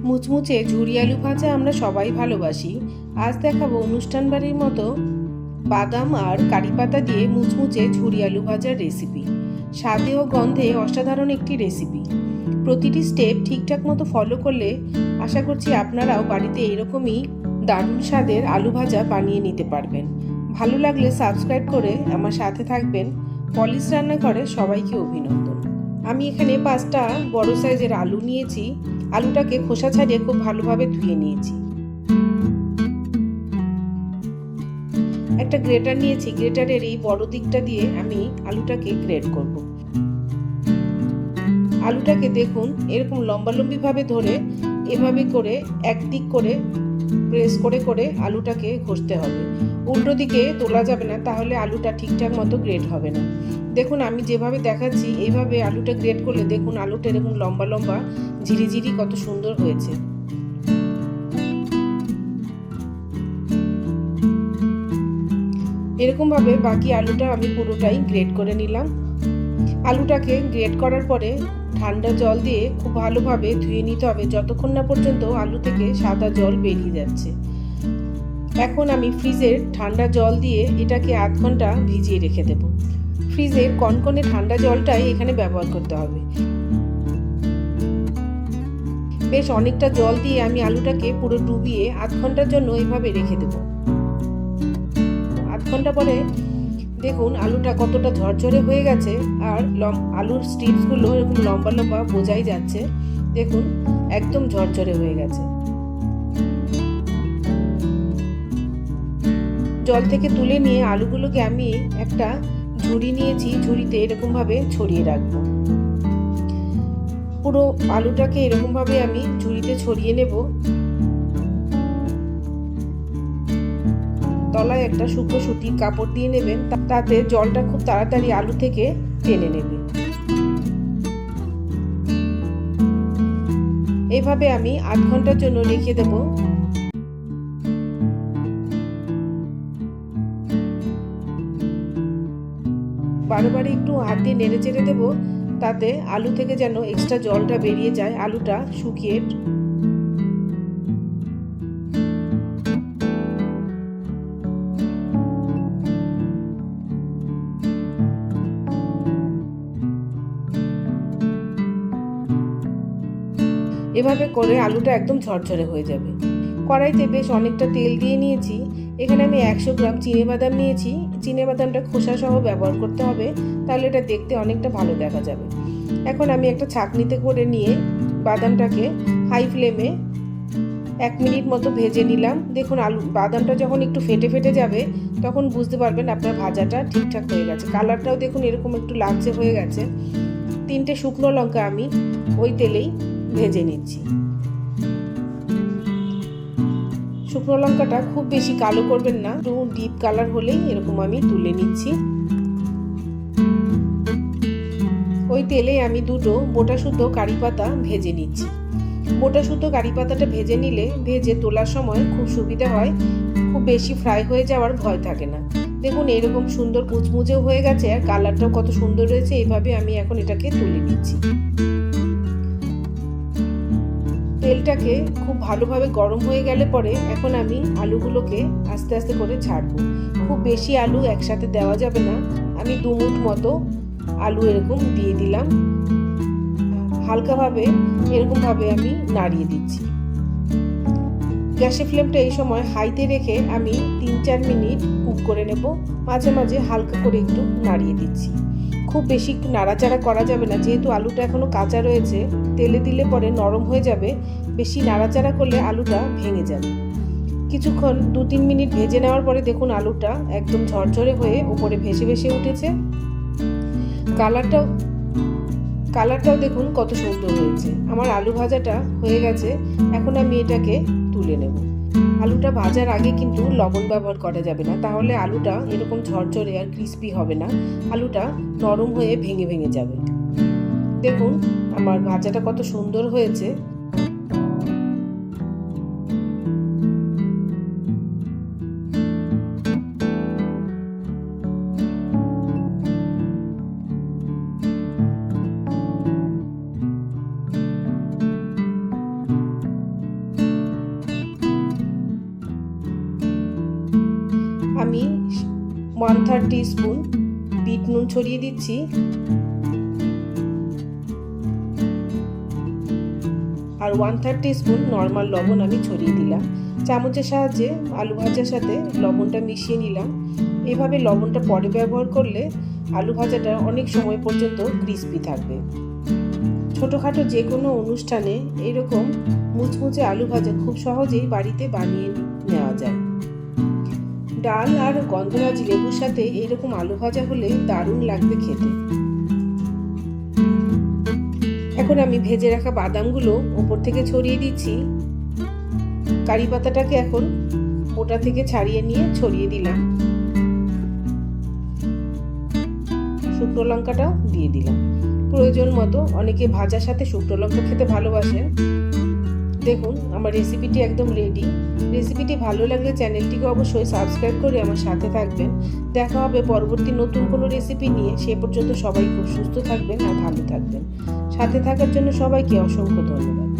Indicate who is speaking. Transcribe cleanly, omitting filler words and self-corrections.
Speaker 1: মুচমুচে ঝুরি আলু ভাজা আমরা সবাই ভালোবাসি। আজ দেখাবো অনুষ্ঠান বাড়ির মতো বাদাম আর কারি পাতা দিয়ে মুচমুচে ঝুরি আলু ভাজার রেসিপি। স্বাদে ও গন্ধে অসাধারণ একটি রেসিপি। প্রতিটি স্টেপ ঠিকঠাক মতো ফলো করলে আশা করছি আপনারাও বাড়িতে এরকমই দারুণ স্বাদের আলু ভাজা বানিয়ে নিতে পারবেন। ভালো লাগলে সাবস্ক্রাইব করে আমার সাথে থাকবেন। পলিশ রান্নাঘরে সবাইকে অভিনন্দন। আমি এখানে 5টা বড় সাইজের আলু নিয়েছি। আলুটাকে খোসা ছাড়িয়ে খুব ভালোভাবে ধুয়ে নিয়েছি। একটা গ্রেটার নিয়েছি, গ্রেটারের এই বড় দিকটা দিয়ে আমি আলুটাকে গ্রেট করব। আলুটাকে দেখুন এরকম লম্বালম্বি ভাবে ধরে এভাবে করে একদিক করে প্রেস করে করে আলুটাকে ঘষতে হবে। উল্টো দিকে তোলা যাবে না, তাহলে আলুটা ঠিকঠাক মতো গ্রেট হবে না। দেখুন আমি যেভাবে দেখাচ্ছি এইভাবে আলুটা গ্রেট করলে দেখুন আলুটা এরকম লম্বা লম্বা ঝিরিঝিরি কত সুন্দর হয়েছে। এরকম ভাবে বাকি আলুটা আমি পুরোটাই গ্রেট করে নিলাম। আলুটাকে গ্রেট করার পরে ঠান্ডা জল দিয়ে খুব ভালোভাবে ধুয়ে নিতে হবে যতক্ষণ না পর্যন্ত আলু থেকে সাদা জল বেরিয়ে যাচ্ছে। এখন আমি ফ্রিজের ঠান্ডা জল দিয়ে এটাকে আধ ঘন্টা ভিজিয়ে রেখে দেব। ফ্রিজের কনকনে ঠান্ডা জলটাই এখানে ব্যবহার করতে হবে। বেশ অনেকটা জল দিয়ে আমি আলুটাকে পুরো ডুবিয়ে আধ ঘন্টার জন্য এইভাবে রেখে দেব। আধ ঘন্টা পরে দেখুন আলুটা কতটা ঝরঝরে হয়ে গেছে, আর আলুর স্ট্রিপসগুলো এরকম লম্বা লম্বা বোঝাই যাচ্ছে। দেখুন একদম ঝরঝরে হয়ে গেছে। জল থেকে তুলে নিয়ে আলুগুলোকে আমি একটা ঝুড়ি নিয়েছি, ঝুড়িতে এরকম ভাবে ছড়িয়ে রাখবো। পুরো আলুটাকে এরকম ভাবে আমি ঝুড়িতে ছড়িয়ে নেব। তলায় একটা শুকনো সুতির কাপড় দিয়ে নেবেন, তাতে জলটা খুব তাড়াতাড়ি আলু থেকে টেনে নেবে। এইভাবে আমি আধ ঘন্টার জন্য রেখে দেব। বারবার একটু হাত দিয়ে নেড়ে চেড়ে দেবো, তাতে আলু থেকে যেন এক্সট্রা জলটা বেরিয়ে যায়, আলুটা শুকিয়ে। এভাবে করে আলুটা একদম ঝরঝরে হয়ে যাবে। কড়াইতে বেশ অনেকটা তেল দিয়ে নিয়েছি। এখানে আমি 100 গ্রাম চিনেবাদাম নিয়েছি। চিনেবাদামটা খোসা সহ ব্যবহার করতে হবে, তাহলে এটা দেখতে অনেকটা ভালো দেখা যাবে। এখন আমি একটা ছাঁকনিতে করে নিয়ে বাদামটাকে হাই ফ্লেমে 1 মিনিট মতো ভেজে নিলাম। দেখুন বাদামটা যখন একটু ফেটে ফেটে যাবে তখন বুঝতে পারবেন আপনার ভাজাটা ঠিকঠাক হয়ে গেছে। কালারটাও দেখুন এরকম একটু লালচে হয়ে গেছে। 3টে শুকনো লঙ্কা আমি ওই তেলেই ভেজে নিচ্ছি। শুকনো লঙ্কাটা খুব বেশি কালো করবেন না, একটু ডিপ কালার হলেই এরকম আমি তুলে নিচ্ছি। ওই তেলে আমি 2টো বোটা সুদ্ধ কারি পাতা ভেজে নিচ্ছি। বোটা সুদ্ধ কারি পাতাটা ভেজে নিলে ভেজে তোলার সময় খুব সুবিধা হয়, খুব বেশি ফ্রাই হয়ে যাওয়ার ভয় থাকে না। দেখুন এরকম সুন্দর মুচমুচেও হয়ে গেছে আর কালারটাও কত সুন্দর রয়েছে। এইভাবে আমি এখন এটাকে তুলে নিচ্ছি। তেলটাকে খুব ভালোভাবে গরম হয়ে গেলে পরে এখন আমি আলুগুলোকে আস্তে আস্তে করে ছাড়বো। খুব বেশি আলু একসাথে দেওয়া যাবে না। আমি 2 মুঠ মতো আলু এরকম দিয়ে দিলাম। হালকাভাবে এরকমভাবে আমি নাড়িয়ে দিচ্ছি। গ্যাসের ফ্লেমটা এই সময় হাইতে রেখে আমি 3-4 মিনিট কুক করে নেব। মাঝে মাঝে হালকা করে একটু নাড়িয়ে দিচ্ছি। খুব বেশি একটু নাড়াচাড়া করা যাবে না, যেহেতু আলুটা এখনো কাঁচা রয়েছে। তেলে দিলে পরে নরম হয়ে যাবে, বেশি নাড়াচাড়া করলে আলুটা ভেঙে যাবে। কিছুক্ষণ 2-3 মিনিট ভেজে নেওয়ার পরে দেখুন আলুটা একদম ঝরঝরে হয়ে উপরে ভেসে ভেসে উঠেছে। কালারটাও দেখুন কত সুন্দর হয়েছে। আমার আলু ভাজাটা হয়ে গেছে। এখন আমি এটাকে তুলে নেব। আলুটা ভাজার আগে কিন্তু লবণ ব্যবহার করা যাবে না, তাহলে আলুটা এরকম ঝরঝরে আর ক্রিস্পি হবে না, আলুটা নরম হয়ে ভেঙে ভেঙে যাবে। দেখুন আমার ভাজাটা কত সুন্দর হয়েছে। 1/3 টিস্পুন বিট নুন ছড়িয়ে দিচ্ছি, আর 1/3 টিস্পুন নর্মাল লবণ আমি ছড়িয়ে দিলাম। চামচের সাহায্যে আলু ভাজার সাথে লবণটা মিশিয়ে নিলাম। এভাবে লবণটা পরে ব্যবহার করলে আলু ভাজাটা অনেক সময় পর্যন্ত ক্রিস্পি থাকবে। ছোটোখাটো যে কোনো অনুষ্ঠানে এরকম মুচমুচে আলু ভাজা খুব সহজেই বাড়িতে বানিয়ে নেওয়া যায়। ডাল আর গন্ধরাজ লেবুর সাথে এরকম আলু ভাজা হলে দারুণ লাগবে খেতে। এখন আমি ভেজে রাখা বাদামগুলো উপর থেকে ছড়িয়ে দিচ্ছি। কারি পাতাটাকে এখন ওটা থেকে ছাড়িয়ে নিয়ে ছড়িয়ে দিলাম। শুকনো লঙ্কাটাও দিয়ে দিলাম প্রয়োজন মতো। অনেকে ভাজার সাথে শুকনো লঙ্কা খেতে ভালোবাসেন। দেখুন আমার রেসিপিটি একদম রেডি। রেসিপিটি ভালো লাগলে চ্যানেলটিকে অবশ্যই সাবস্ক্রাইব করে আমার সাথে থাকবেন। দেখা হবে পরবর্তী নতুন কোনো রেসিপি নিয়ে। সে পর্যন্ত সবাই খুব সুস্থ থাকবেন আর ভালো থাকবেন। সাথে থাকার জন্য সবাইকে অসংখ্য ধন্যবাদ।